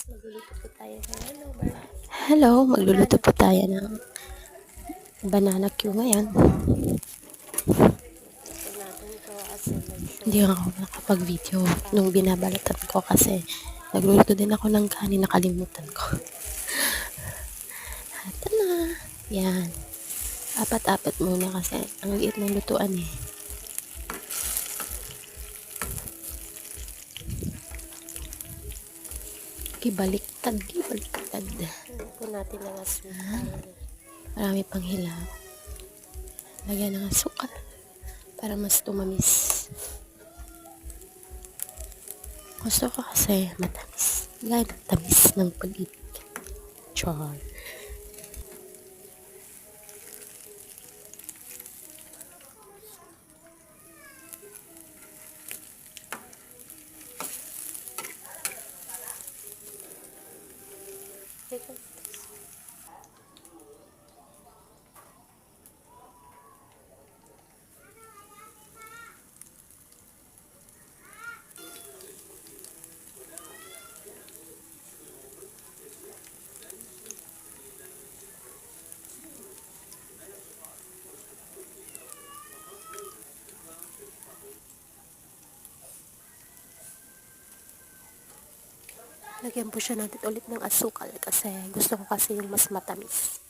Magluluto po tayo ngayon ng bar. Hello, magluluto po tayo ng banana Q ngayon. Ito natin ito kasi Hindi ako nakapag-video nung binabalatan ko kasi nagluluto din ako ng kanin, nakalimutan ko. Ito na. Yan. Apat-apat muna kasi ang liit ng lutuan eh. Kibaliktad. Lagyan po natin ng asukal. Marami pang hilaw. Lagyan ng asukal para mas tumamis. Gusto ko kasi matamis. Lagyan ng tamis ng pag-ibig. Char. Ito. Lagyan po siya natin ulit ng asukal kasi gusto ko kasi yung mas matamis.